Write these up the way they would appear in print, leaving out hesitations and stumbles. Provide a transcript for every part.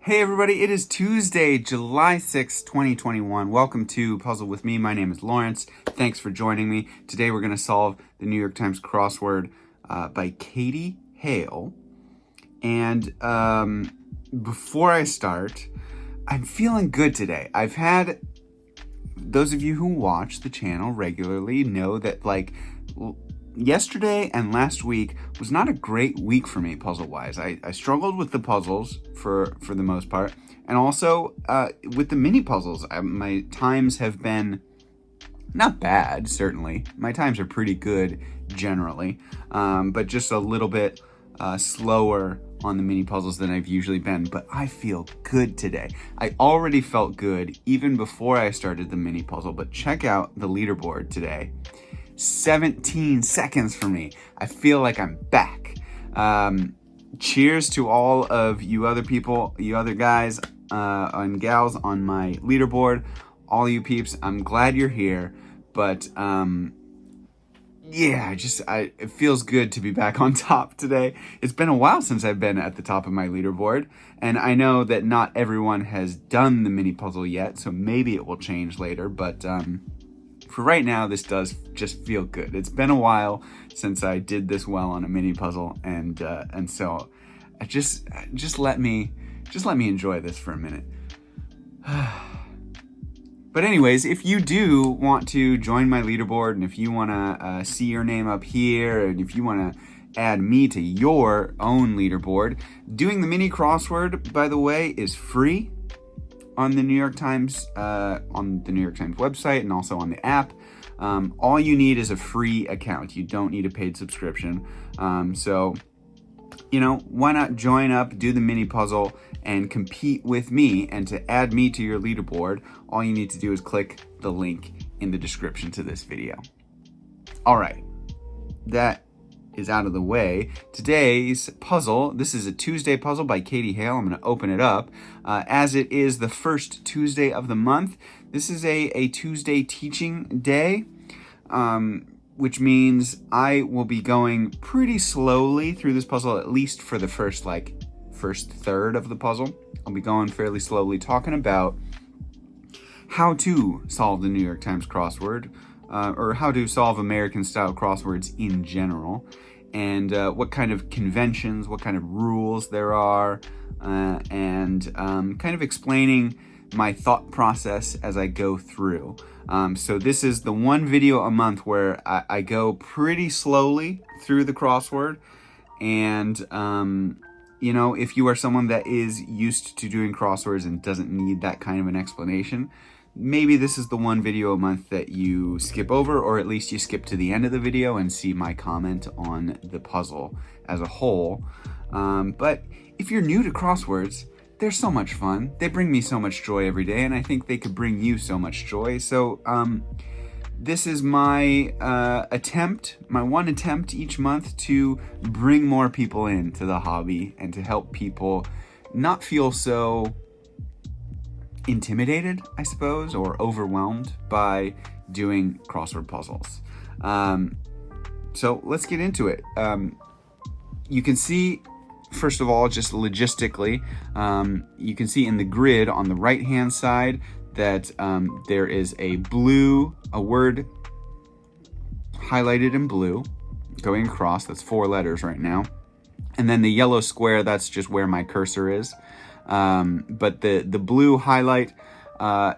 Hey everybody, it is Tuesday, July 6th, 2021. Welcome to Puzzle With Me. My name is Lawrence. Thanks for joining me. Today we're going to solve the New York Times crossword by Katie Hale. And before I start, I'm feeling good today. I've had, those of you who watch the channel regularly know that yesterday and last week was not a great week for me puzzle-wise. I struggled with the puzzles for the most part, and also with the mini puzzles. My times have been not bad, certainly. My times are pretty good generally, but just a little bit slower on the mini puzzles than I've usually been. But I feel good today. I already felt good even before I started the mini puzzle, but check out the leaderboard today. 17 seconds for me. I feel like I'm back. Cheers to all of you other people, you other guys and gals on my leaderboard. All you peeps, I'm glad you're here. But yeah, it feels good to be back on top today. It's been a while since I've been at the top of my leaderboard, and I know that not everyone has done the mini puzzle yet, so maybe it will change later, but for right now, this does just feel good. It's been a while since I did this well on a mini puzzle, and so I just let me enjoy this for a minute. But anyways, if you do want to join my leaderboard, and if you want to see your name up here, and if you want to add me to your own leaderboard, doing the mini crossword, by the way, is free on the New York Times website, and also on the app. All you need is a free account. You don't need a paid subscription. So, why not join up, do the mini puzzle, and compete with me? And to add me to your leaderboard, all you need to do is click the link in the description to this video. All right, that is out of the way. Today's puzzle, this is a Tuesday puzzle by Katie Hale. I'm going to open it up. As it is the first Tuesday of the month, this is a Tuesday teaching day, which means I will be going pretty slowly through this puzzle, at least for the first third of the puzzle. I'll be going fairly slowly, talking about how to solve the New York Times crossword, or how to solve American-style crosswords in general, and what kind of conventions, what kind of rules there are, and kind of explaining my thought process as I go through. So this is the one video a month where I go pretty slowly through the crossword, and if you are someone that is used to doing crosswords and doesn't need that kind of an explanation, maybe this is the one video a month that you skip over, or at least you skip to the end of the video and see my comment on the puzzle as a whole. But if you're new to crosswords, they're so much fun. They bring me so much joy every day, and I think they could bring you so much joy. So this is my my one attempt each month to bring more people into the hobby and to help people not feel so intimidated, I suppose, or overwhelmed by doing crossword puzzles. So let's get into it. You can see, first of all, just logistically, you can see in the grid on the right hand side that there is a word highlighted in blue going across. That's 4 letters right now. And then the yellow square, that's just where my cursor is. But the blue highlight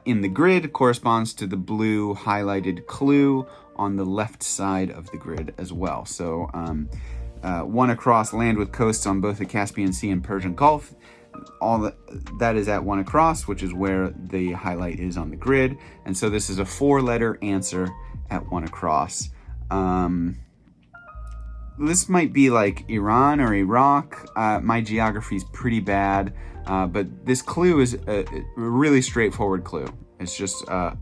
in the grid corresponds to the blue highlighted clue on the left side of the grid as well. So one across, land with coasts on both the Caspian Sea and Persian Gulf. All that is at one across, which is where the highlight is on the grid. And so this is a 4-letter answer at one across. This might be like Iran or Iraq. My geography is pretty bad. But this clue is a really straightforward clue. It's just a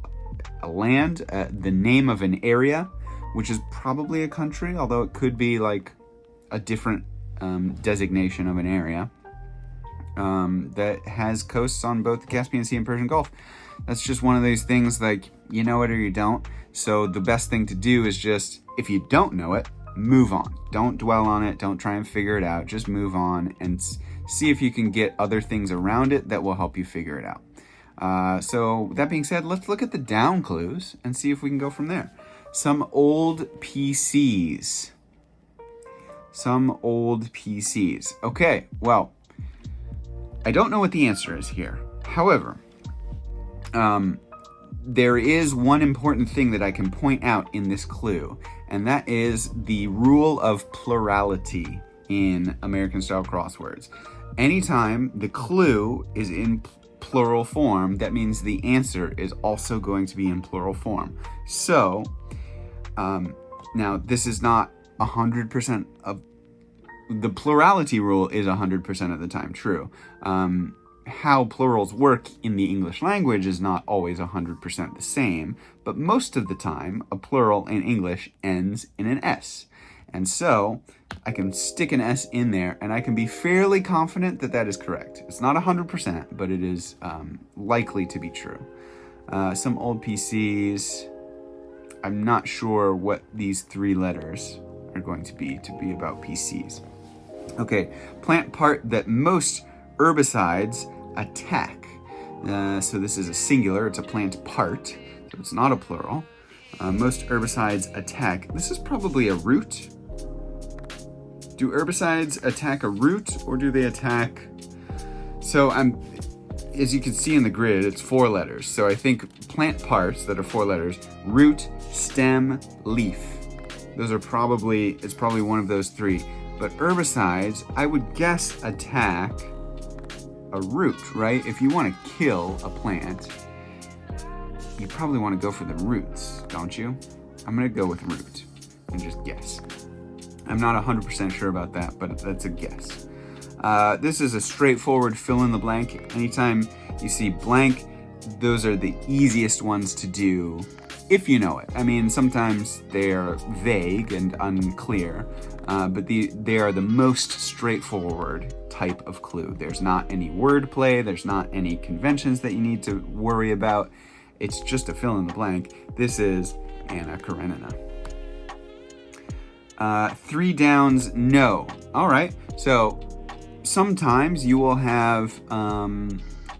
land, the name of an area, which is probably a country, although it could be like a different designation of an area that has coasts on both the Caspian Sea and Persian Gulf. That's just one of those things, like, you know it or you don't. So the best thing to do is just, if you don't know it, move on. Don't dwell on it. Don't try and figure it out. Just move on and see if you can get other things around it that will help you figure it out. So that being said, let's look at the down clues and see if we can go from there. Some old PCs. Some old PCs. Okay, well, I don't know what the answer is here. However, there is one important thing that I can point out in this clue, and that is the rule of plurality in American-style crosswords. Anytime the clue is in plural form, that means the answer is also going to be in plural form. So, now this is not 100% of the plurality rule is 100% of the time true. How plurals work in the English language is not always 100% the same, but most of the time, a plural in English ends in an S. And so, I can stick an S in there, and I can be fairly confident that that is correct. It's not 100%, but it is likely to be true. Some old PCs, I'm not sure what these 3 letters are going to be about PCs. Okay, plant part that most herbicides attack. So this is a singular, it's a plant part, so it's not a plural. Most herbicides attack. This is probably a root. Do herbicides attack a root, or do they attack... So as you can see in the grid, it's 4 letters. So I think plant parts that are 4 letters, root, stem, leaf. Those are probably, it's probably one of those 3. But herbicides, I would guess, attack a root, right? If you want to kill a plant, you probably want to go for the roots, don't you? I'm going to go with root and just guess. I'm not 100% sure about that, but that's a guess. This is a straightforward fill in the blank. Anytime you see blank, those are the easiest ones to do if you know it. I mean, sometimes they're vague and unclear, but they are the most straightforward type of clue. There's not any wordplay, there's not any conventions that you need to worry about. It's just a fill in the blank. This is Anna Karenina. 3 downs, no. All right, so sometimes you will have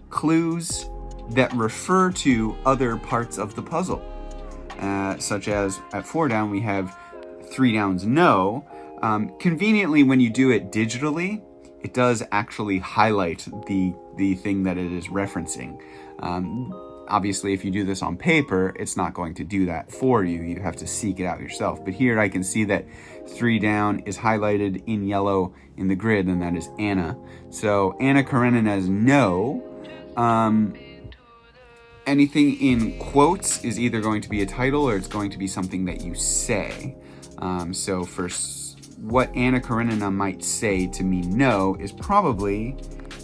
clues that refer to other parts of the puzzle. Such as at 4 down, we have 3 downs, no. Conveniently, when you do it digitally, it does actually highlight the thing that it is referencing. Obviously, if you do this on paper, it's not going to do that for you. You have to seek it out yourself. But here I can see that 3 down is highlighted in yellow in the grid, and that is Anna. So Anna Karenina's no. Anything in quotes is either going to be a title or it's going to be something that you say. So for what Anna Karenina might say to me no is probably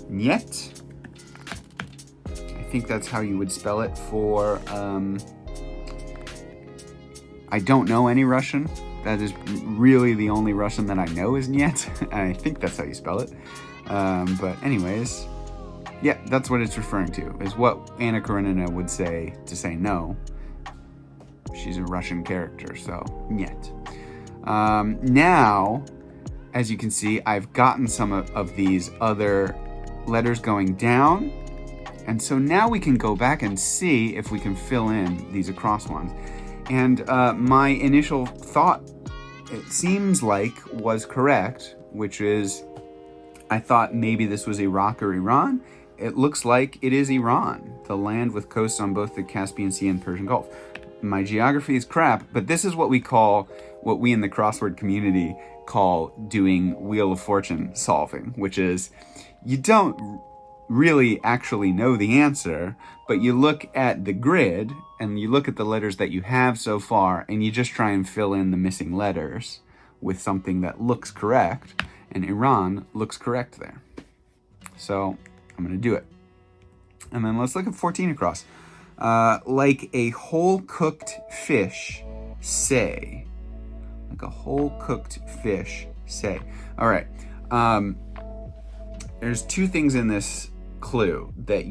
"niet." I think that's how you would spell it for, I don't know any Russian. That is really the only Russian that I know is "niet." I think that's how you spell it. But anyways, yeah, that's what it's referring to, is what Anna Karenina would say to say no. She's a Russian character, so "niet." Now, as you can see, I've gotten some of these other letters going down. And so now we can go back and see if we can fill in these across ones. And my initial thought, it seems like, was correct, which is I thought maybe this was Iraq or Iran. It looks like it is Iran, the land with coasts on both the Caspian Sea and Persian Gulf. My geography is crap, but this is what we in the crossword community call doing Wheel of Fortune solving, which is you don't really actually know the answer, but you look at the grid and you look at the letters that you have so far and you just try and fill in the missing letters with something that looks correct, and Iran looks correct there. So I'm going to do it. And then let's look at 14 across. Like a whole cooked fish, say. Like a whole cooked fish, say. All right. There's 2 things in this clue that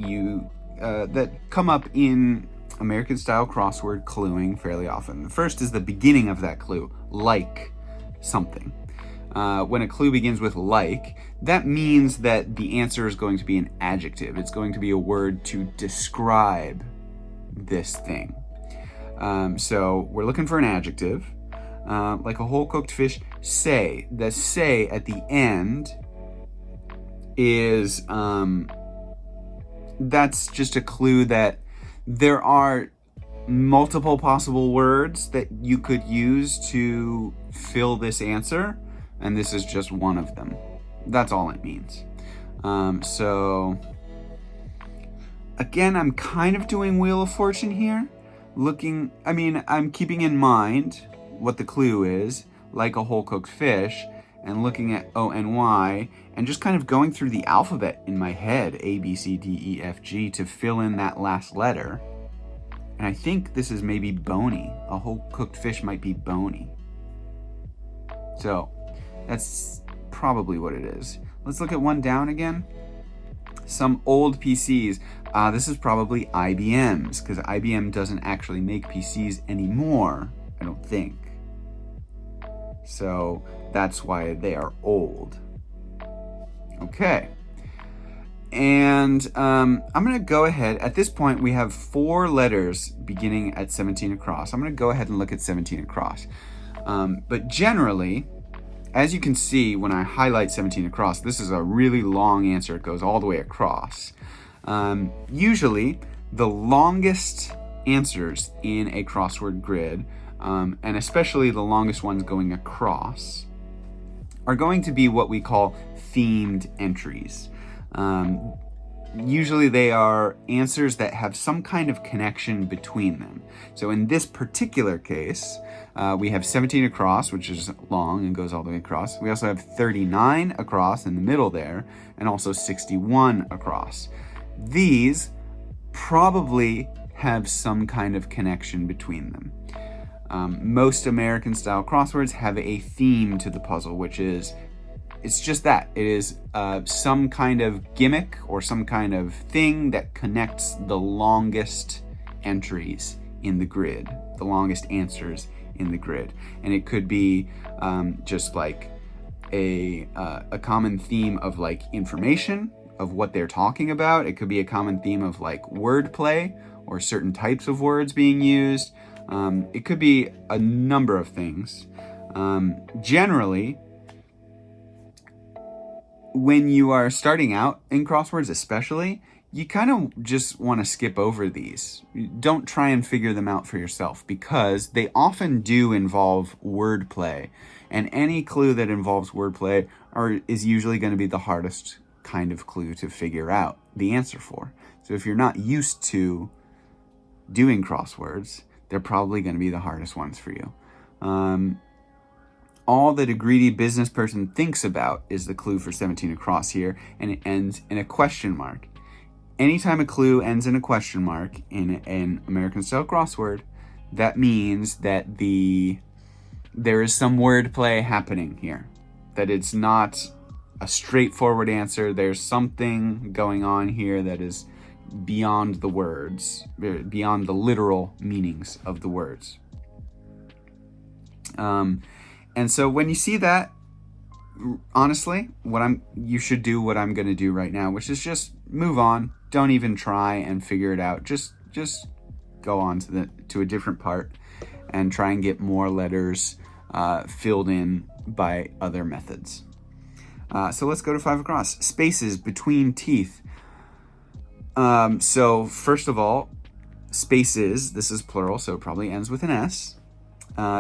that come up in American style crossword cluing fairly often. The first is the beginning of that clue, like something. When a clue begins with like, that means that the answer is going to be an adjective. It's going to be a word to describe this thing. So we're looking for an adjective, like a whole cooked fish. Say. The say at the end is, that's just a clue that there are multiple possible words that you could use to fill this answer, and this is just one of them. That's all it means. So again, I'm kind of doing Wheel of Fortune here. I'm keeping in mind what the clue is, like a whole cooked fish, and looking at O and Y, and just kind of going through the alphabet in my head, A, B, C, D, E, F, G, to fill in that last letter. And I think this is maybe bony. A whole cooked fish might be bony. So that's probably what it is. Let's look at one down again. Some old PCs. This is probably IBM's, because IBM doesn't actually make PCs anymore, I don't think. So that's why they are old. Okay. And I'm going to go ahead. At this point, we have 4 letters beginning at 17 across. I'm going to go ahead and look at 17 across. But generally, as you can see, when I highlight 17 across, this is a really long answer. It goes all the way across. Usually, the longest answers in a crossword grid, and especially the longest ones going across, are going to be what we call themed entries. Usually they are answers that have some kind of connection between them. So in this particular case, we have 17 across, which is long and goes all the way across. We also have 39 across in the middle there, and also 61 across. These probably have some kind of connection between them. Most American style crosswords have a theme to the puzzle, which is, it's just that. It is some kind of gimmick or some kind of thing that connects the longest entries in the grid, the longest answers in the grid. And it could be just like a common theme of like information of what they're talking about. It could be a common theme of like wordplay or certain types of words being used. It could be a number of things. Generally, when you are starting out in crosswords especially, you kind of just want to skip over these. Don't try and figure them out for yourself, because they often do involve wordplay. And any clue that involves wordplay is usually going to be the hardest kind of clue to figure out the answer for. So if you're not used to doing crosswords, they're probably going to be the hardest ones for you. All that a greedy business person thinks about is the clue for 17 across here, and it ends in a question mark. Anytime a clue ends in a question mark in an American style crossword, that means that there is some wordplay happening here, that it's not a straightforward answer. There's something going on here that is beyond the words, beyond the literal meanings of the words. And so when you see that, honestly, you should do what I'm going to do right now, which is just move on. Don't even try and figure it out. Just go on to a different part and try and get more letters filled in by other methods. So let's go to 5 across. Spaces between teeth. So first of all, spaces, this is plural, so it probably ends with an S.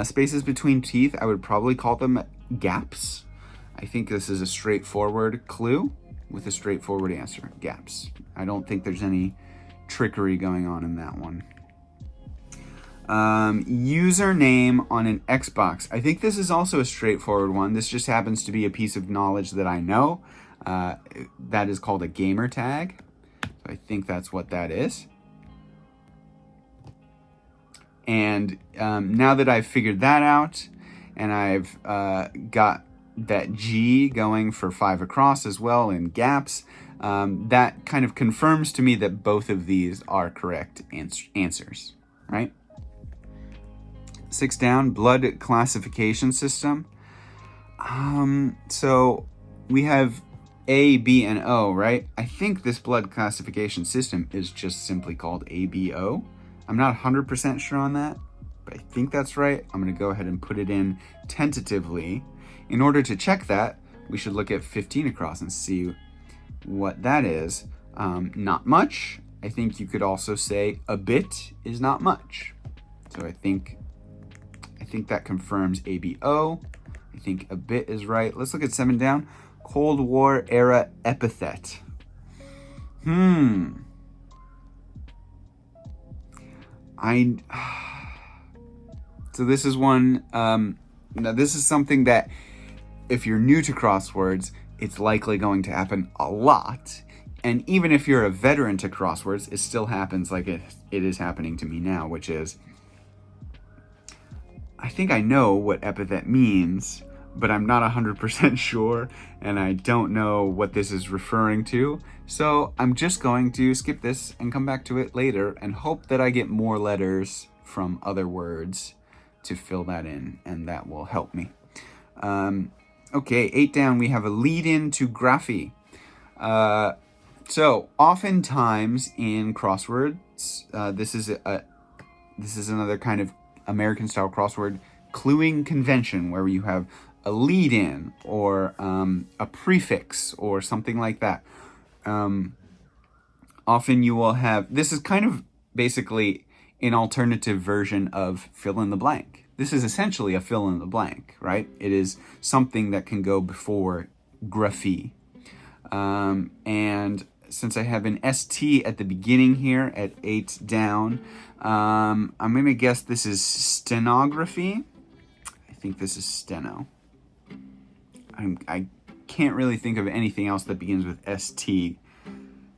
Spaces between teeth, I would probably call them gaps. I think this is a straightforward clue with a straightforward answer, gaps. I don't think there's any trickery going on in that one. Username on an Xbox. I think this is also a straightforward one. This just happens to be a piece of knowledge that I know. That is called a gamer tag. So I think that's what that is. And now that I've figured that out, and I've got that G going for 5 across as well in gaps, that kind of confirms to me that both of these are correct answers, right? 6 down, blood classification system. So we have A, B, and O, right? I think this blood classification system is just simply called ABO. I'm not 100% sure on that, but I think that's right. I'm going to go ahead and put it in tentatively. In order to check that, we should look at 15 across and see what that is. Not much. I think you could also say a bit is not much. So I think that confirms ABO. I think a bit is right. Let's look at 7 down. Cold War era epithet. So this is one, now this is something that if you're new to crosswords, it's likely going to happen a lot. And even if you're a veteran to crosswords, it still happens like it is happening to me now, which is, I think I know what epithet means, but I'm not 100% sure, and I don't know what this is referring to. So I'm just going to skip this and come back to it later and hope that I get more letters from other words to fill that in, and that will help me. Okay, 8 down, we have a lead-in to graphy. So oftentimes in crosswords, this is another kind of American-style crossword cluing convention where you have a lead-in or a prefix or something like that. Often you will have, this is kind of basically an alternative version of fill in the blank. This is essentially a fill in the blank, right? It is something that can go before graphy. And since I have an ST at the beginning here at 8 down, I'm going to guess this is stenography. I think this is steno. I can't really think of anything else that begins with ST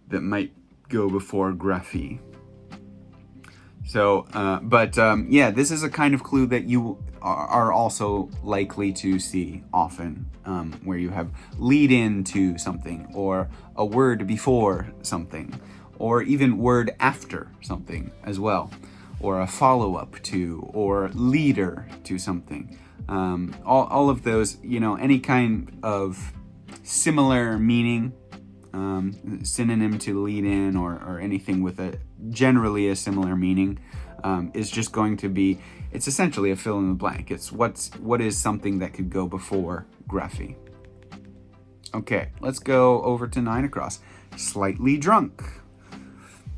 that might go before graphy. So, yeah, this is a kind of clue that you are also likely to see often, where you have lead in to something, or a word before something, or even word after something as well, or a follow-up to, or leader to something. All of those, you know, any kind of similar meaning, synonym to lead in, or anything with generally a similar meaning, is just going to be, it's essentially a fill in the blank. It's what is something that could go before graphy. Okay, let's go over to 9 across. Slightly drunk.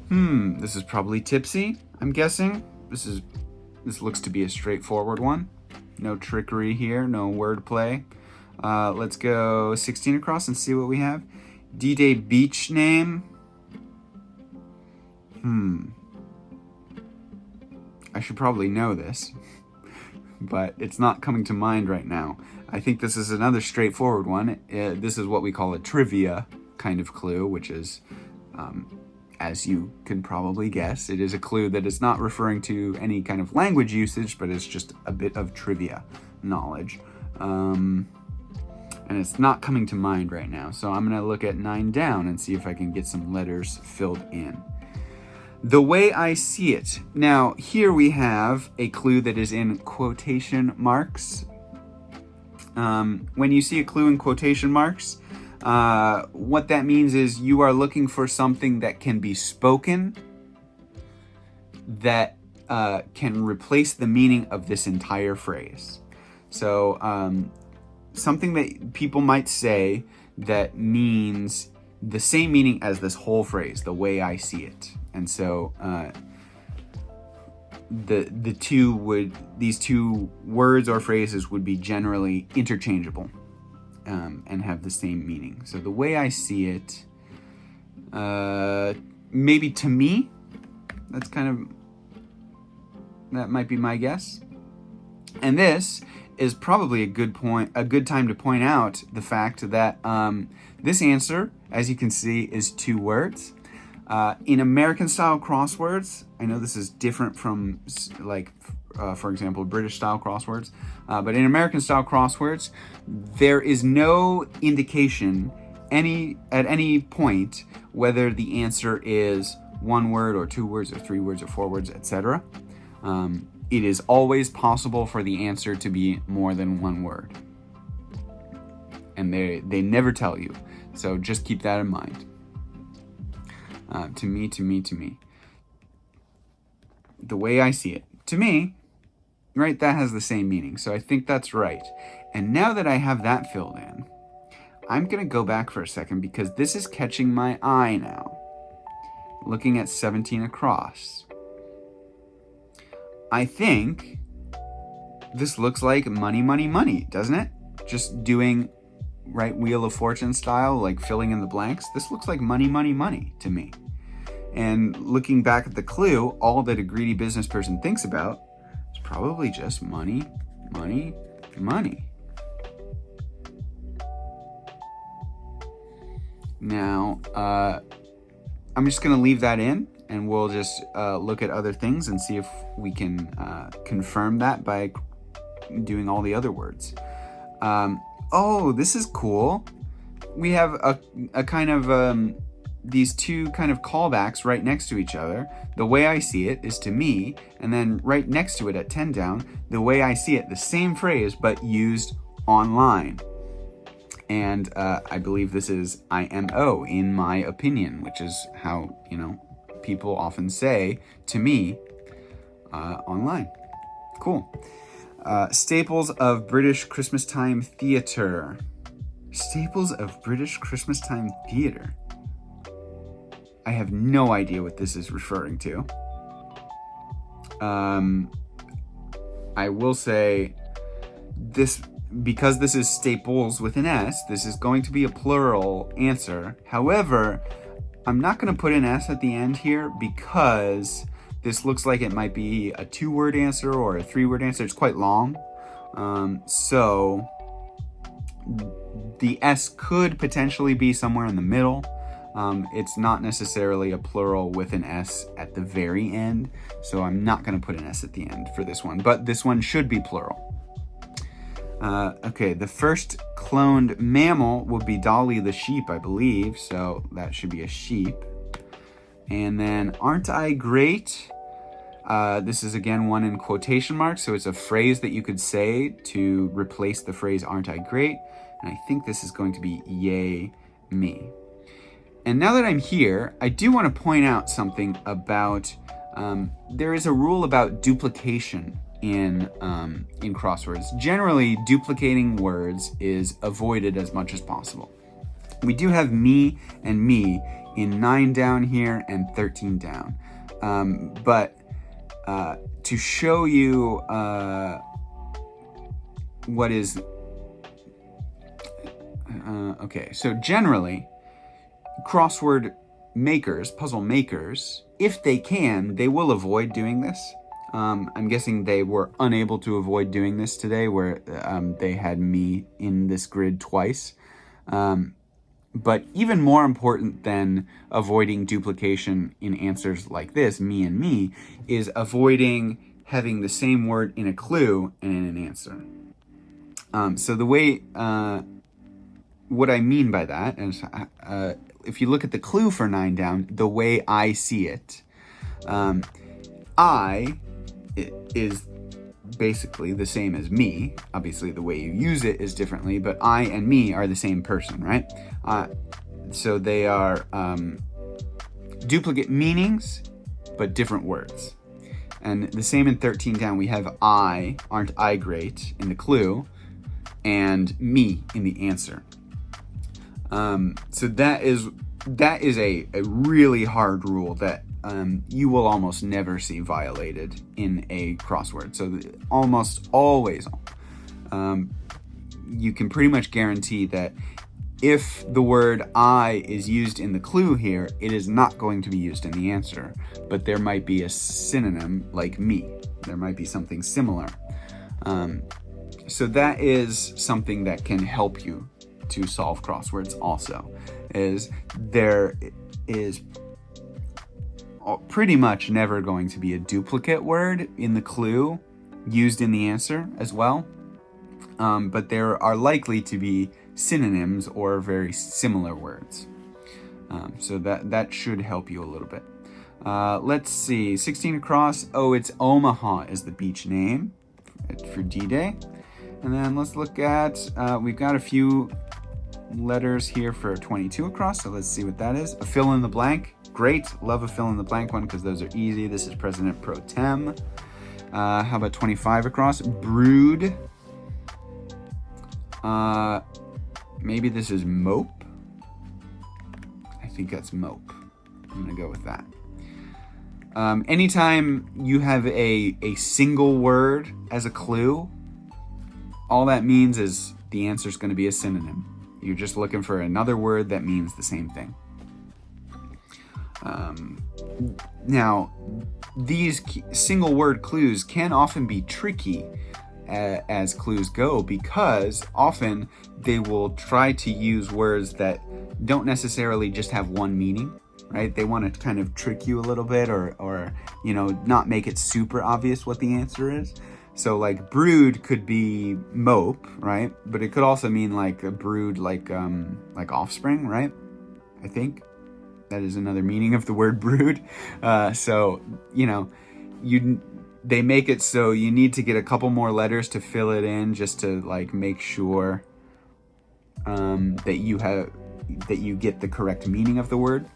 This is probably tipsy, I'm guessing. This looks to be a straightforward one. No trickery here, no wordplay. Let's go 16 across and see what we have. D-Day beach name. I should probably know this, but it's not coming to mind right now. I think this is another straightforward one. This is what we call a trivia kind of clue, which is, as you can probably guess, it is a clue that is not referring to any kind of language usage, but it's just a bit of trivia knowledge. And it's not coming to mind right now. So I'm going to look at 9 down and see if I can get some letters filled in. The way I see it. Now, here we have a clue that is in quotation marks. When you see a clue in quotation marks, what that means is you are looking for something that can be spoken that can replace the meaning of this entire phrase. So, something that people might say that means the same meaning as this whole phrase, the way I see it. And so these two words or phrases would be generally interchangeable and have the same meaning. So the way I see it, maybe to me, that might be my guess. And this is probably a good time to point out the fact that this answer, as you can see, is 2 words. In American-style crosswords, I know this is different from, for example, British-style crosswords, but in American-style crosswords, there is no indication at any point whether the answer is 1 word or 2 words or 3 words or 4 words, etc. It is always possible for the answer to be more than 1 word. And they never tell you. So just keep that in mind. To me, to me, to me. The way I see it. To me, right, that has the same meaning. So I think that's right. And now that I have that filled in, I'm going to go back for a second because this is catching my eye now. Looking at 17 across. I think this looks like money, money, money, doesn't it? Just doing, right, Wheel of Fortune style, like filling in the blanks. This looks like money, money, money to me. And looking back at the clue, all that a greedy business person thinks about is probably just money, money, money. Now, I'm just going to leave that in, and we'll just look at other things and see if we can confirm that by doing all the other words. Oh, this is cool. We have a kind of these two kind of callbacks right next to each other. The way I see it is to me, and then right next to it at 10 down, the way I see it, the same phrase, but used online. And I believe this is IMO, in my opinion, which is how, people often say to me online. Cool. Staples of British Christmastime theater. Staples of British Christmastime theater. I have no idea what this is referring to. I will say this, because this is staples with an S, this is going to be a plural answer. However, I'm not going to put an S at the end here because this looks like it might be a 2-word answer or a 3-word answer. It's quite long. So the S could potentially be somewhere in the middle. It's not necessarily a plural with an S at the very end, so I'm not going to put an S at the end for this one, but this one should be plural. Okay, the first cloned mammal will be Dolly the sheep, I believe, so that should be a sheep. And then, aren't I great? This is again one in quotation marks, so it's a phrase that you could say to replace the phrase aren't I great, and I think this is going to be yay me. And now that I'm here, I do want to point out something about, there is a rule about duplication in crosswords. Generally, duplicating words is avoided as much as possible. We do have me and me in 9 down here and 13 down. But to show you what is... okay, so generally, crossword makers, puzzle makers, if they can, they will avoid doing this. I'm guessing they were unable to avoid doing this today, where they had me in this grid twice. But even more important than avoiding duplication in answers like this, me and me, is avoiding having the same word in a clue and in an answer. So the way, what I mean by that is, if you look at the clue for 9 down, the way I see it, I is basically the same as me. Obviously, the way you use it is differently, but I and me are the same person, right? So they are duplicate meanings, but different words. And the same in 13 down, we have I, aren't I great, in the clue, and me in the answer. So that is a really hard rule that you will almost never see violated in a crossword. So almost always, you can pretty much guarantee that if the word I is used in the clue here, it is not going to be used in the answer, but there might be a synonym like me. There might be something similar. So that is something that can help you to solve crosswords also, is there is pretty much never going to be a duplicate word in the clue used in the answer as well, but there are likely to be synonyms or very similar words. So that should help you a little bit. Let's see, 16 across. Oh, it's Omaha is the beach name for D-Day. And then let's look at, we've got a few letters here for 22 across, so let's see what that is. A fill in the blank. Great. Love a fill in the blank one because those are easy. This is President Pro Tem. How about 25 across? Brood. Maybe this is mope. I think that's mope. I'm gonna go with that. Anytime you have a single word as a clue, all that means is the answer is going to be a synonym. You're just looking for another word that means the same thing. Now, these single word clues can often be tricky as clues go, because often they will try to use words that don't necessarily just have one meaning, right? They want to kind of trick you a little bit, or not make it super obvious what the answer is. So like brood could be mope, right? But it could also mean like a brood, like offspring, right? I think that is another meaning of the word brood. So they make it so you need to get a couple more letters to fill it in, just to like make sure that you get the correct meaning of the word.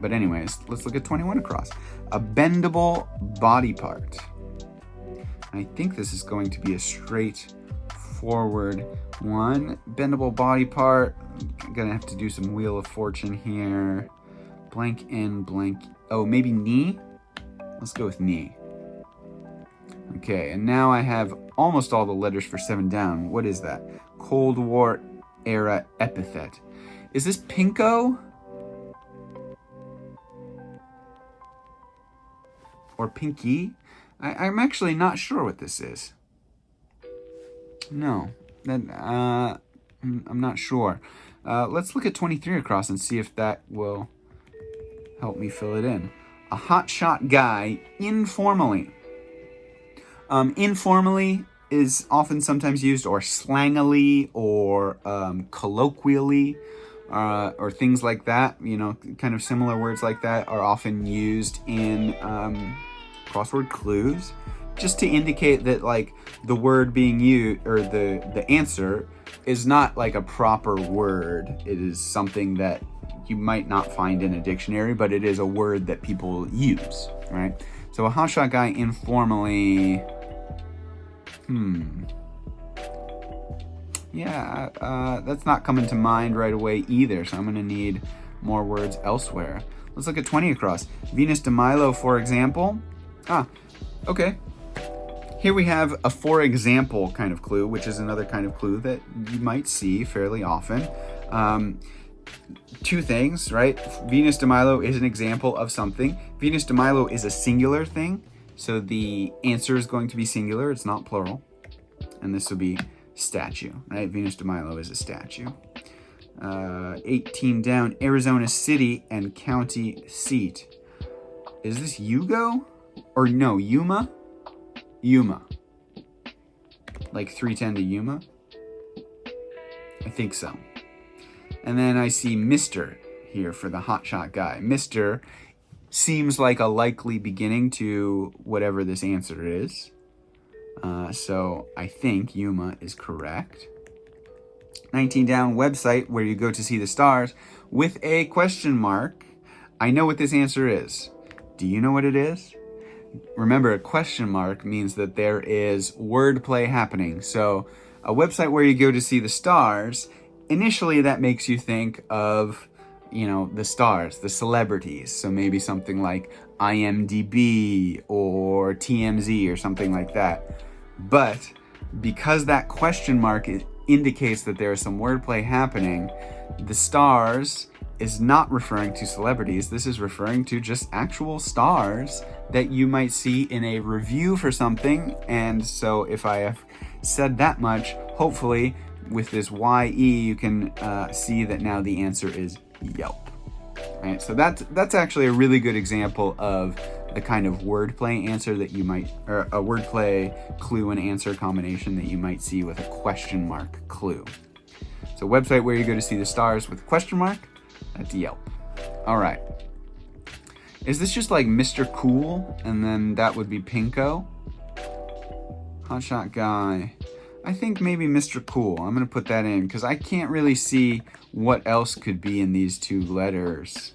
But anyways, let's look at 21 across. A bendable body part. I think this is going to be a straightforward one. Bendable body part. I'm gonna have to do some Wheel of Fortune here. Blank in, blank. Oh, maybe knee? Let's go with knee. Okay, and now I have almost all the letters for 7 down. What is that? Cold War era epithet. Is this pinko? Or pinky? I'm actually not sure what this is. No, I'm not sure. Let's look at 23 across and see if that will help me fill it in. A hotshot guy informally. Informally is often sometimes used, or slangily, or colloquially, or things like that. Kind of similar words like that are often used in crossword clues, just to indicate that like the word being used, or the answer is not like a proper word. It is something that you might not find in a dictionary, but it is a word that people use, right? So a hotshot guy informally. Yeah, that's not coming to mind right away either, so I'm gonna need more words elsewhere. Let's look at 20 across. Venus de Milo, for example. Okay. Here we have a for example kind of clue, which is another kind of clue that you might see fairly often. Two things, right? Venus de Milo is an example of something. Venus de Milo is a singular thing, so the answer is going to be singular. It's not plural. And this will be statue, right? Venus de Milo is a statue. 18 down, Arizona city and county seat. Is this Yugo? Or no, Yuma? Yuma. Like 310 to Yuma? I think so. And then I see Mr. here for the hotshot guy. Mr. seems like a likely beginning to whatever this answer is. So I think Yuma is correct. 19 down, website where you go to see the stars with a question mark. I know what this answer is. Do you know what it is? Remember, a question mark means that there is wordplay happening. So a website where you go to see the stars, initially that makes you think of, the stars, the celebrities. So maybe something like IMDb or TMZ or something like that. But because that question mark indicates that there is some wordplay happening, the stars is not referring to celebrities. This is referring to just actual stars that you might see in a review for something. And so if I have said that much, hopefully with this YE, you can see that now the answer is Yelp. Right? So that's actually a really good example of the kind of wordplay answer that you might, or a wordplay clue and answer combination that you might see with a question mark clue. So website where you go to see the stars with question mark, that's Yelp. All right. Is this just like Mr. Cool? And then that would be Pinko. Hotshot guy. I think maybe Mr. Cool. I'm going to put that in because I can't really see what else could be in these two letters,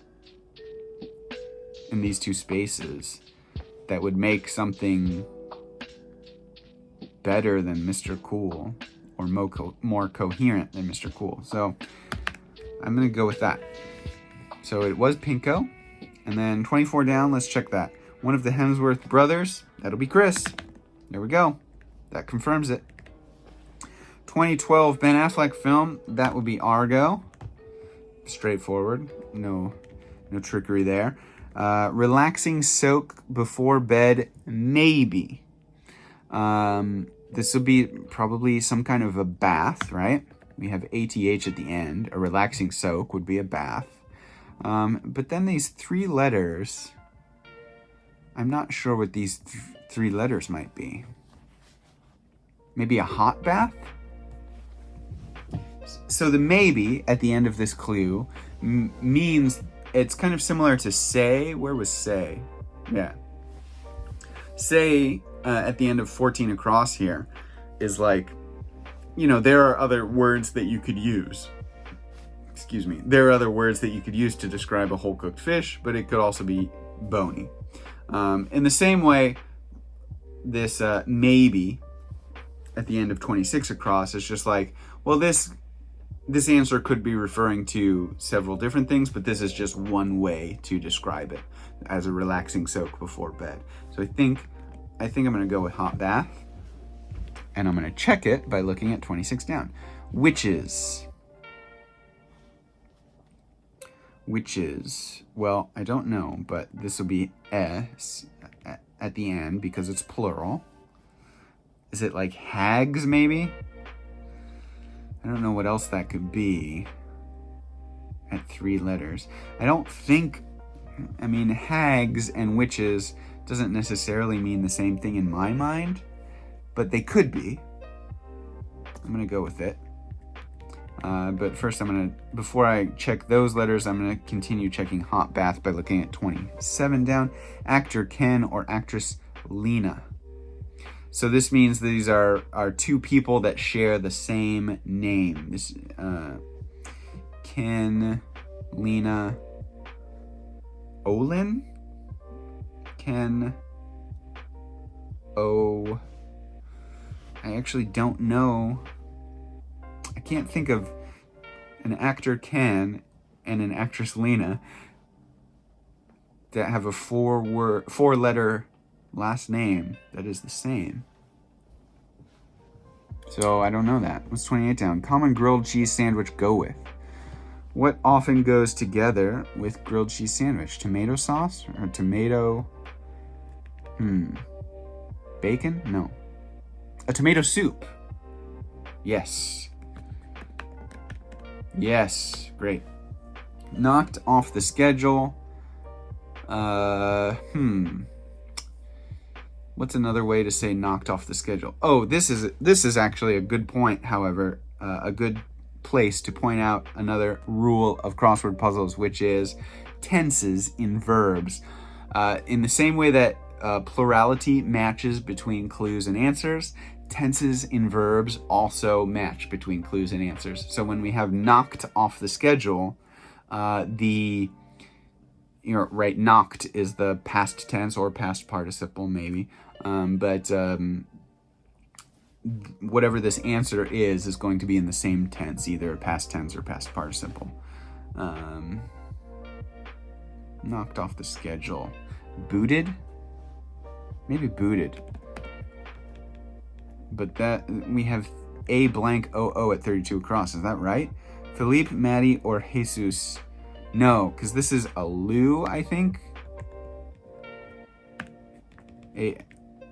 in these two spaces, that would make something better than Mr. Cool, or more coherent than Mr. Cool. So I'm going to go with that. So it was Pinko. And then 24 down, let's check that. One of the Hemsworth brothers, that'll be Chris. There we go. That confirms it. 2012 Ben Affleck film, that would be Argo. Straightforward, no trickery there. Relaxing soak before bed, maybe. This will be probably some kind of a bath, right? We have ATH at the end. A relaxing soak would be a bath. But then these three letters, I'm not sure what these three letters might be. Maybe a hot bath? So the maybe at the end of this clue means it's kind of similar to say. Where was say? Yeah. Say at the end of 14 across here is like, there are other words that you could use. Excuse me. There are other words that you could use to describe a whole cooked fish, but it could also be bony. In the same way, this maybe at the end of 26 across is just like, well, this answer could be referring to several different things, but this is just one way to describe it, as a relaxing soak before bed. So I think I'm going to go with hot bath, and I'm going to check it by looking at 26 down. Witches. Well, I don't know, but this will be S at the end because it's plural. Is it like hags, maybe? I don't know what else that could be at three letters. Hags and witches doesn't necessarily mean the same thing in my mind, but they could be. I'm going to go with it. But first before I check those letters, I'm going to continue checking hot bath by looking at 27 down. Actor Ken or actress Lena. So this means these are two people that share the same name. This Ken, Lena, Olin? Ken, I actually don't know. I can't think of an actor Ken and an actress Lena that have a four-letter last name that is the same. So I don't know that. What's 28 down? Common grilled cheese sandwich go with. What often goes together with grilled cheese sandwich? Tomato sauce or tomato? Bacon? No. A tomato soup. Yes. Yes. Great. Knocked off the schedule. What's another way to say knocked off the schedule? Oh, this is actually a good point, however, a good place to point out another rule of crossword puzzles, which is tenses in verbs. In the same way that plurality matches between clues and answers, tenses in verbs also match between clues and answers. So when we have knocked off the schedule, knocked is the past tense or past participle, maybe. But whatever this answer is going to be in the same tense, either past tense or past participle. Knocked off the schedule. Booted? Maybe booted. But that we have A blank OO at 32 across. Is that right? Philippe, Maddie, or Jesus? No, because this is a Lou, I think.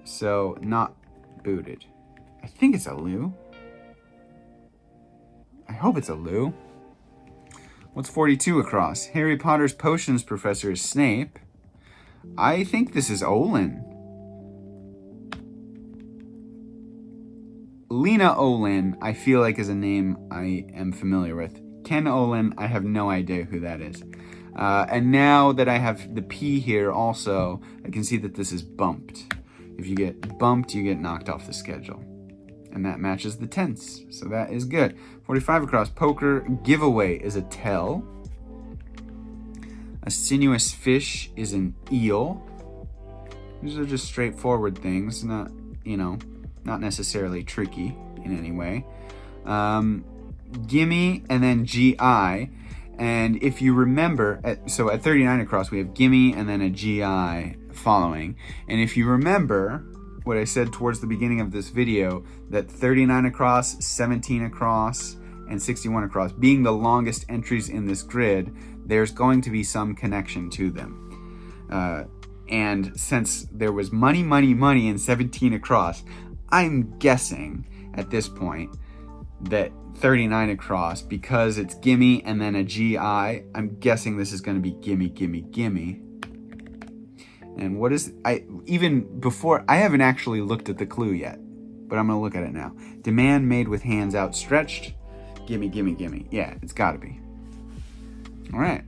So not booted. I think it's a Lou. I hope it's a Lou. What's 42 across? Harry Potter's potions professor is Snape. I think this is Olin. Lena Olin, I feel like is a name I am familiar with. Ken Olin, I have no idea who that is. And now that I have the P here also, I can see that this is bumped. If you get bumped, you get knocked off the schedule. and that matches the tense, so that is good. 45 across, poker giveaway is a tell. A sinuous fish is an eel. These are just straightforward things, not necessarily tricky in any way. Gimme and then GI. And if you remember, so at 39 across, we have gimme and then a GI following. And if you remember what I said towards the beginning of this video, that 39 across, 17 across, and 61 across, being the longest entries in this grid, there's going to be some connection to them. And since there was money in 17 across, I'm guessing at this point that 39 across, because it's gimme and then a GI, I'm guessing this is going to be gimme, gimme, gimme. And what is, even before, I haven't actually looked at the clue yet, but I'm going to look at it now. Demand made with hands outstretched. Gimme, gimme, gimme. Yeah, it's got to be. All right.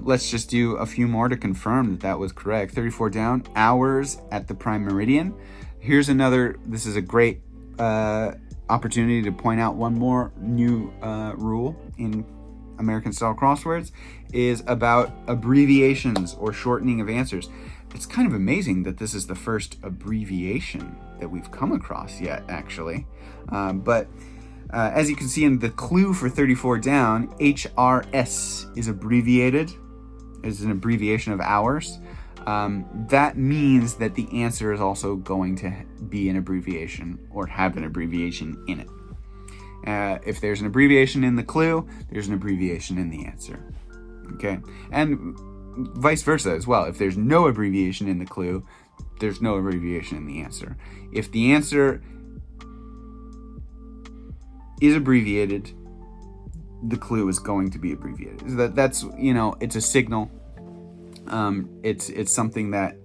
Let's just do a few more to confirm that that was correct. 34 down, hours at the prime meridian. Here's another, this is a great opportunity to point out one more new rule in American style crosswords, is about abbreviations or shortening of answers. It's kind of amazing that this is the first abbreviation that we've come across yet, actually. But as you can see in the clue for 34 down, HRS is abbreviated, is an abbreviation of hours. That means that the answer is also going to be an abbreviation or have an abbreviation in it. If there's an abbreviation in the clue, there's an abbreviation in the answer. Okay, and vice versa as well. If there's no abbreviation in the clue, there's no abbreviation in the answer. If the answer is abbreviated, the clue is going to be abbreviated. That's it's a signal. It's something that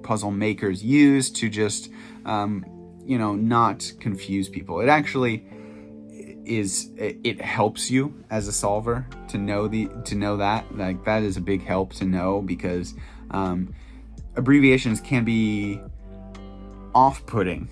puzzle makers use to just not confuse people. It actually it helps you as a solver to know that. Like, that is a big help to know, because abbreviations can be off-putting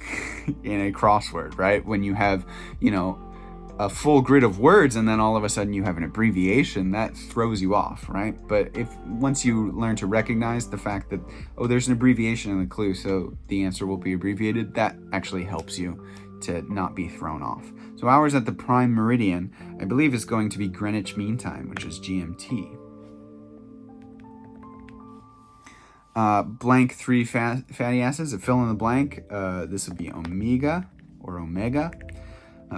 in a crossword, right? When you have a full grid of words and then all of a sudden you have an abbreviation, that throws you off, right? But once you learn to recognize the fact that, oh, there's an abbreviation in the clue, so the answer will be abbreviated, that actually helps you to not be thrown off. So hours at the prime meridian, I believe, is going to be Greenwich Mean Time, which is GMT. Blank 3 fatty acids, a fill in the blank. This would be omega or omega.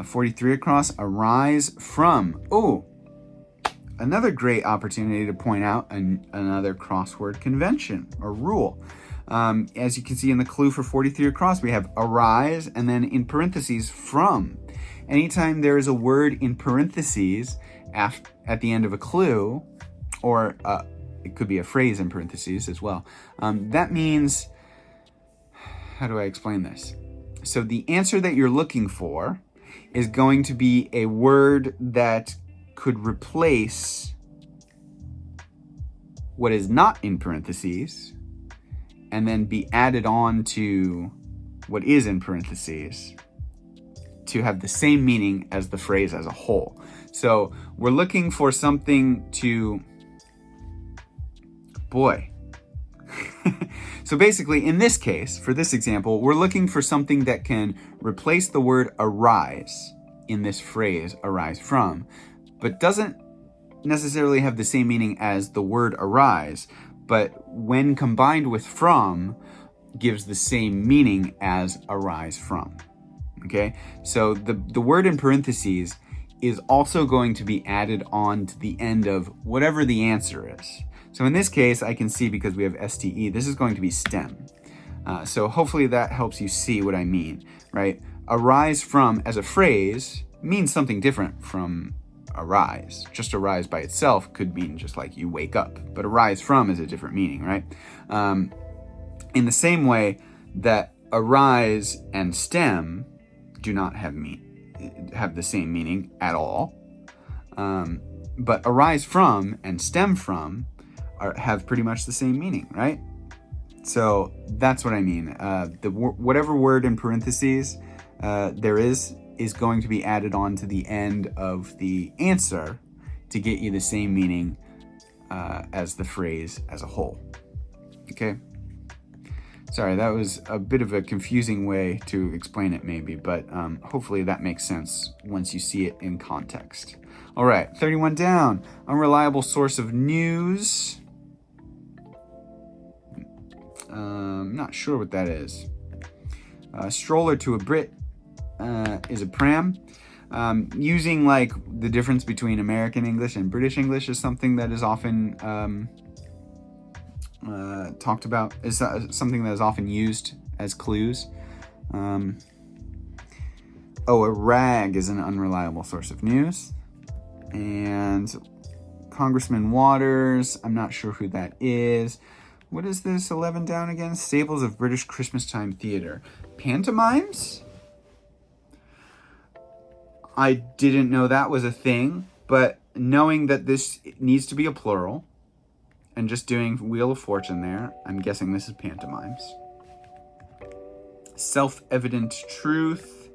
43 across, arise from. Oh, another great opportunity to point out another crossword convention or rule. As you can see in the clue for 43 across, we have arise and then in parentheses from. Anytime there is a word in parentheses at the end of a clue, or it could be a phrase in parentheses as well, that means, how do I explain this? So the answer that you're looking for is going to be a word that could replace what is not in parentheses and then be added on to what is in parentheses to have the same meaning as the phrase as a whole. So we're looking for something to, So basically, in this case, for this example, we're looking for something that can replace the word arise in this phrase, arise from, but doesn't necessarily have the same meaning as the word arise, but when combined with from, gives the same meaning as arise from. Okay, so the word in parentheses is also going to be added on to the end of whatever the answer is. So in this case, I can see, because we have STE, this is going to be STEM. So hopefully that helps you see what I mean, right? Arise from as a phrase means something different from arise. Just arise by itself could mean just like you wake up, but arise from is a different meaning, right? In the same way that arise and STEM do not have the same meaning at all, but arise from and stem from have pretty much the same meaning, right? So that's what I mean. Whatever word in parentheses there is going to be added on to the end of the answer to get you the same meaning as the phrase as a whole. Okay? Sorry, that was a bit of a confusing way to explain it maybe, but hopefully that makes sense once you see it in context. All right, 31 down. Unreliable source of news. Not sure what that is. Stroller to a Brit is a pram. Using like the difference between American English and British English is something that is often talked about, is something that is often used as clues. A rag is an unreliable source of news. And Congressman Waters, I'm not sure who that is. What is this 11 down again? Staples of British Christmastime theater. Pantomimes? I didn't know that was a thing, but knowing that this needs to be a plural and just doing Wheel of Fortune there, I'm guessing this is pantomimes. Self-evident truth.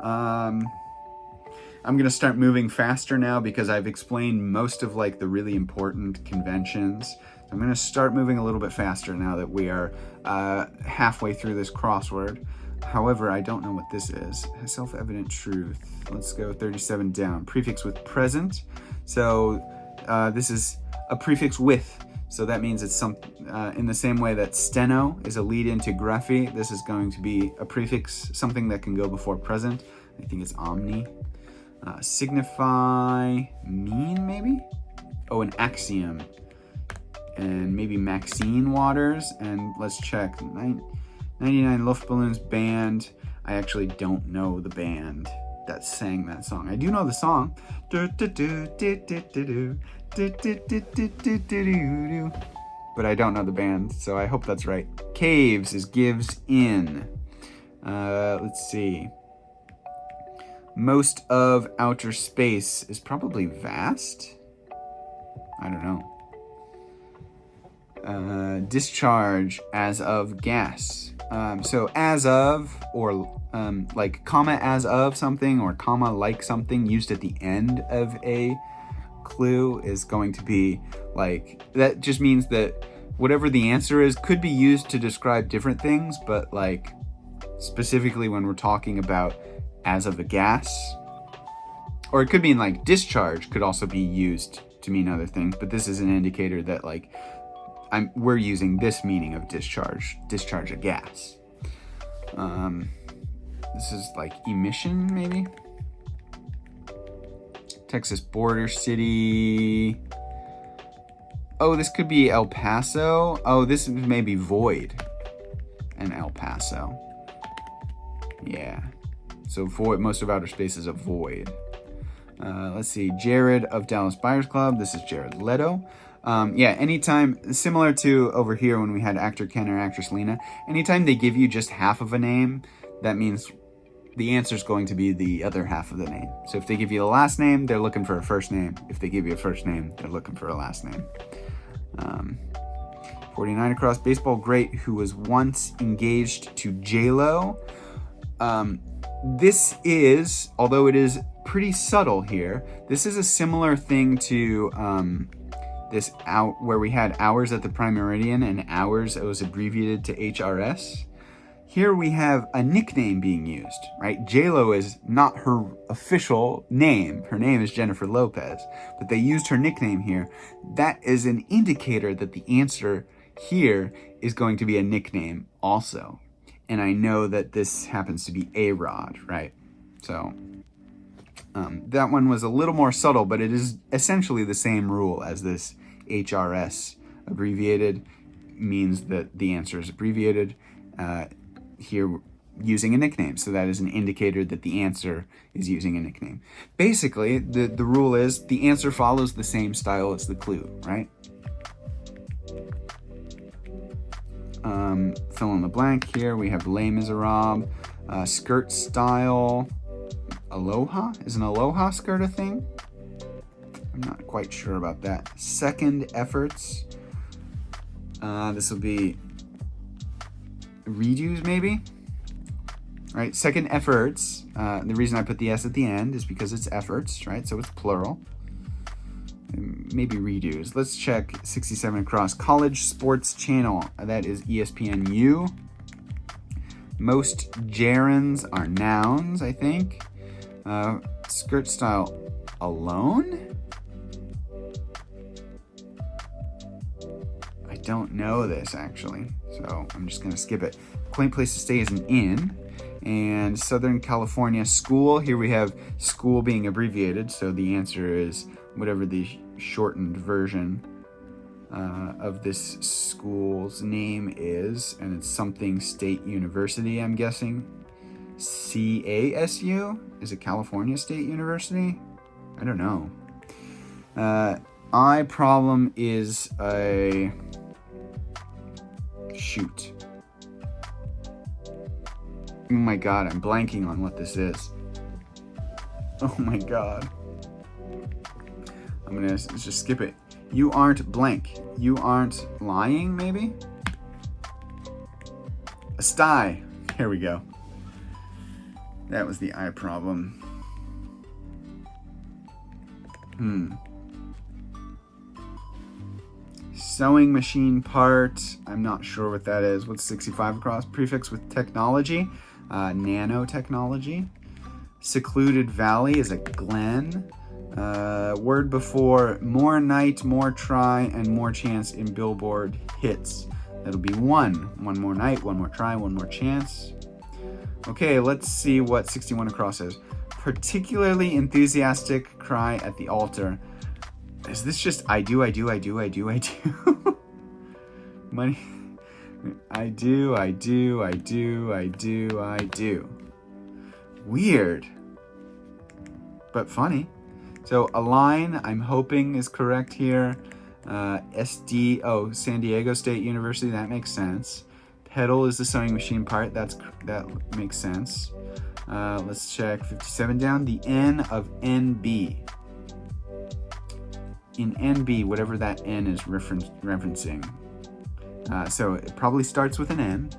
I'm going to start moving faster now because I've explained most of like the really important conventions. I'm going to start moving a little bit faster now that we are halfway through this crossword. However, I don't know what this is. Self-evident truth. Let's go 37 down. Prefix with present. So this is a prefix with. So that means it's in the same way that steno is a lead-in to graphy. This is going to be a prefix, something that can go before present. I think it's omni. Signify, mean maybe? Oh, an axiom. And maybe Maxine Waters. And let's check. 99 Luftballons band. I actually don't know the band that sang that song. I do know the song. But I don't know the band, so I hope that's right. Caves is gives in. Let's see. Most of outer space is probably vast. I don't know. Discharge as of gas. So as of, or like comma as of something, or comma like something used at the end of a clue is going to be like, that just means that whatever the answer is could be used to describe different things, but like specifically when we're talking about as of a gas, or it could mean like discharge could also be used to mean other things, but this is an indicator that like we're using this meaning of discharge a gas. This is like emission maybe. Texas border city. Oh, this could be El Paso. Oh, this is maybe void and El Paso. Yeah. So void, most of outer space is a void. Let's see. Jared of Dallas Buyers Club. This is Jared Leto. Yeah, anytime, similar to over here when we had actor Ken or actress Lena, anytime they give you just half of a name, that means the answer is going to be the other half of the name. So if they give you the last name, they're looking for a first name. If they give you a first name, they're looking for a last name. 49 across, baseball great who was once engaged to J-Lo. This is, although it is pretty subtle here, this is a similar thing to this out where we had hours at the prime meridian and hours, it was abbreviated to HRS. Here we have a nickname being used, right? J-Lo is not her official name. Her name is Jennifer Lopez, but they used her nickname here. That is an indicator that the answer here is going to be a nickname also. And I know that this happens to be A-Rod, right? So that one was a little more subtle, but it is essentially the same rule as this HRS. Abbreviated means that the answer is abbreviated. Here using a nickname, so that is an indicator that the answer is using a nickname. Basically, the rule is the answer follows the same style as the clue, right? Fill in the blank here. We have Les Miserables, skirt style, aloha. Is an aloha skirt a thing? I'm not quite sure about that. Second efforts. This will be redos maybe. Right, second efforts. The reason I put the S at the end is because it's efforts, right? So it's plural. Maybe redos. Let's check 67 across. College Sports Channel. That is ESPNU. Most gerunds are nouns, I think. Skirt style alone? I don't know this, actually. So I'm just going to skip it. Quaint place to stay is an inn. And Southern California school. Here we have school being abbreviated. So the answer is whatever the shortened version of this school's name is, and it's something State University, I'm guessing. CASU? Is it California State University? I don't know. I problem is a shoot. Oh my god, I'm blanking on what this is. Oh my god. I'm gonna just skip it. You aren't blank. You aren't lying, maybe? A sty. There we go. That was the I problem. Sewing machine part. I'm not sure what that is. What's 65 across? Prefix with technology. Nanotechnology. Secluded valley is a glen. Word before more night, more try, and more chance in Billboard hits. That'll be one. One more night, one more try, one more chance. Okay, let's see what 61 across is. Particularly enthusiastic cry at the altar. Is this just I do? Money. I do. Weird. But funny. So align, I'm hoping is correct here. San Diego State University, that makes sense. Pedal is the sewing machine part, that makes sense. Let's check 57 down. The N of NB. In NB, whatever that N is referencing. So it probably starts with an N,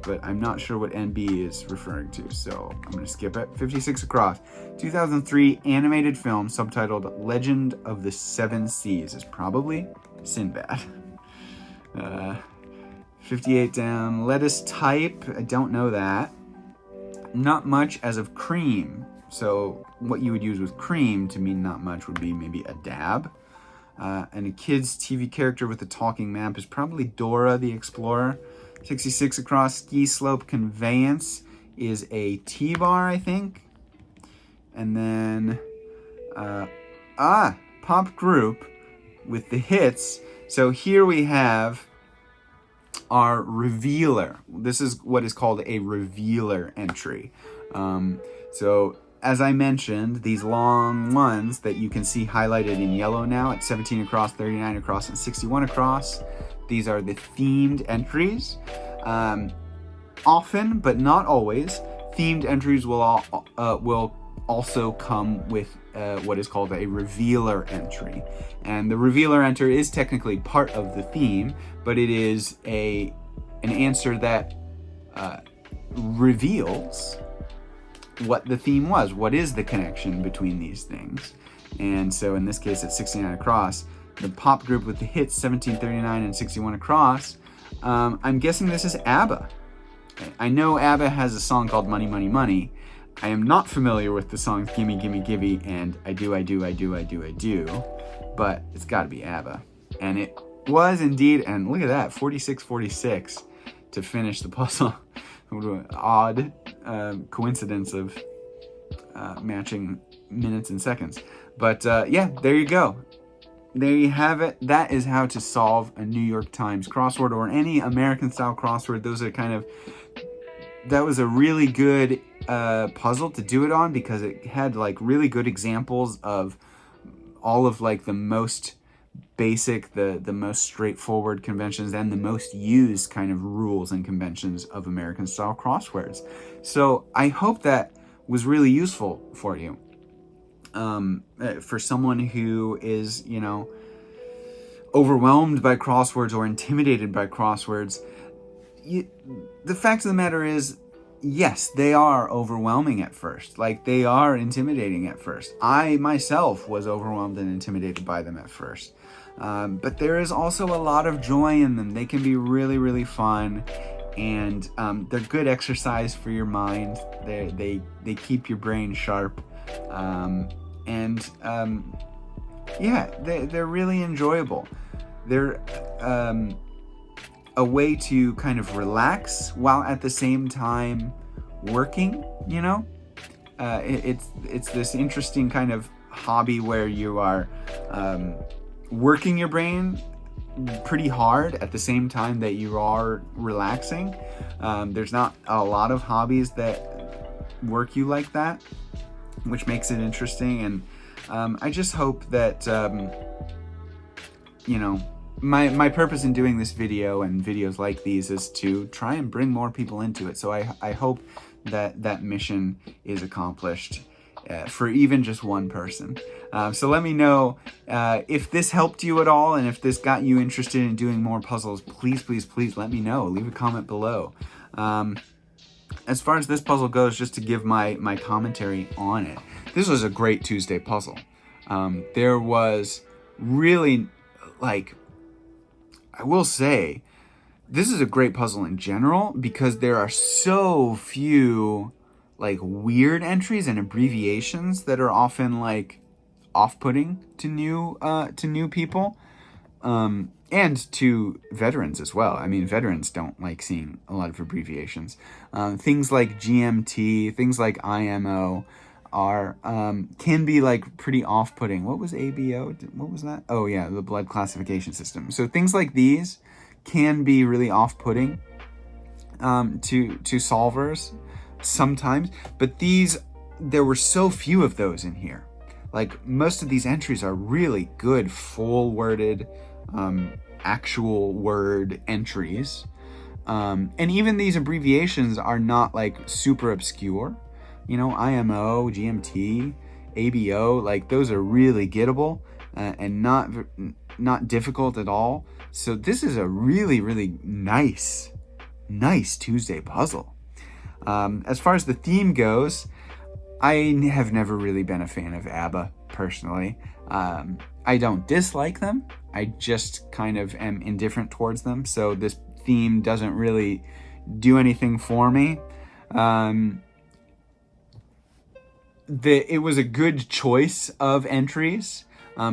but I'm not sure what NB is referring to, so I'm going to skip it. 56 across. 2003 animated film subtitled Legend of the Seven Seas is probably Sinbad. 58 down. Lettuce type, I don't know that. Not much as of cream. So what you would use with cream to mean not much would be maybe a dab. And a kid's TV character with a talking map is probably Dora the Explorer. 66 across. Ski slope conveyance is a T-bar, I think. And then, pop group with the hits. So here we have our revealer. This is what is called a revealer entry. So as I mentioned, these long ones that you can see highlighted in yellow now at 17 across, 39 across, and 61 across, these are the themed entries. Often, but not always, themed entries will also come with what is called a revealer entry. And the revealer entry is technically part of the theme, but it is an answer that reveals what the theme was. What is the connection between these things? And so in this case, at 69 across, the pop group with the hits 1739 and 61 across, I'm guessing this is ABBA. I know ABBA has a song called Money, Money, Money. I am not familiar with the songs Gimme, Gimme, Gimme, and I Do, but it's got to be ABBA. And it was indeed, and look at that, 46-46 to finish the puzzle. Odd coincidence of matching minutes and seconds. But yeah, there you go. There you have it. That is how to solve a New York Times crossword or any American-style crossword. That was a really good puzzle to do it on because it had like really good examples of all of like the most basic, the most straightforward conventions and the most used kind of rules and conventions of American-style crosswords. So I hope that was really useful for you. For someone who is, overwhelmed by crosswords or intimidated by crosswords, the fact of the matter is, yes, they are overwhelming at first. Like, they are intimidating at first. I myself was overwhelmed and intimidated by them at first. But there is also a lot of joy in them. They can be really, really fun, and they're good exercise for your mind. They keep your brain sharp, yeah, they're really enjoyable. They're a way to kind of relax while at the same time working, you know? It's this interesting kind of hobby where you are working your brain pretty hard at the same time that you are relaxing. There's not a lot of hobbies that work you like that, which makes it interesting. And I just hope that, you know, my purpose in doing this video and videos like these is to try and bring more people into it. So I hope that mission is accomplished for even just one person. So let me know if this helped you at all, and if this got you interested in doing more puzzles. Please, please, please let me know. Leave a comment below. As far as this puzzle goes, just to give my commentary on it, this was a great Tuesday puzzle. There was really, like, I will say, this is a great puzzle in general because there are so few like weird entries and abbreviations that are often like off-putting to new people, and to veterans as well. I mean, veterans don't like seeing a lot of abbreviations. Things like GMT, things like IMO are can be like pretty off-putting. What was ABO? What was that? Oh yeah, the blood classification system. So things like these can be really off-putting to solvers sometimes, but there were so few of those in here. Like, most of these entries are really good full-worded actual word entries, and even these abbreviations are not like super obscure. You know, IMO, GMT, ABO, like those are really gettable and not difficult at all. So this is a really, really nice Tuesday puzzle. As far as the theme goes, I have never really been a fan of ABBA personally. I don't dislike them. I just kind of am indifferent towards them. So this theme doesn't really do anything for me. It was a good choice of entries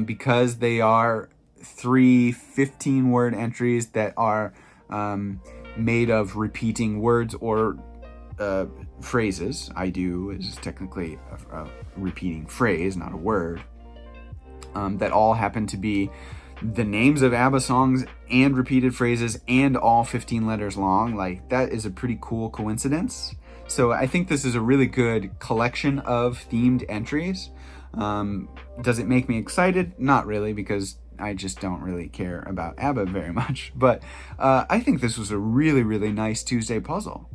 because they are 3 15-word entries that are made of repeating words or phrases. I do is technically a repeating phrase, not a word, that all happen to be the names of ABBA songs and repeated phrases and all 15 letters long. Like, that is a pretty cool coincidence. So I think this is a really good collection of themed entries. Does it make me excited? Not really, because I just don't really care about ABBA very much. But I think this was a really, really nice Tuesday puzzle.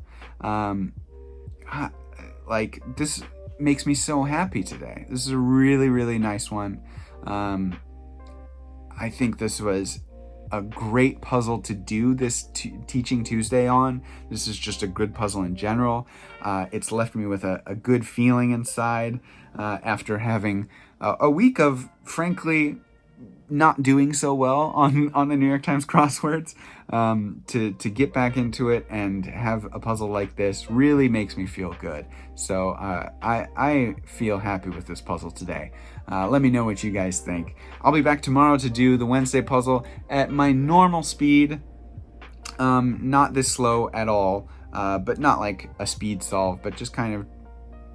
Like, this makes me so happy today. This is a really, really nice one. I think this was a great puzzle to do this Teaching Tuesday on. This is just a good puzzle in general. It's left me with a good feeling inside after having a week of, frankly, not doing so well on the New York Times crosswords. To get back into it and have a puzzle like this really makes me feel good. So I feel happy with this puzzle today. Let me know what you guys think. I'll be back tomorrow to do the Wednesday puzzle at my normal speed. Not this slow at all, but not like a speed solve, but just kind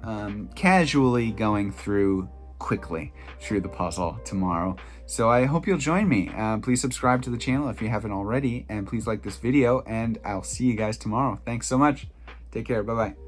of casually going through quickly through the puzzle tomorrow. So I hope you'll join me. Please subscribe to the channel if you haven't already, and please like this video, and I'll see you guys tomorrow. Thanks so much. Take care. Bye-bye.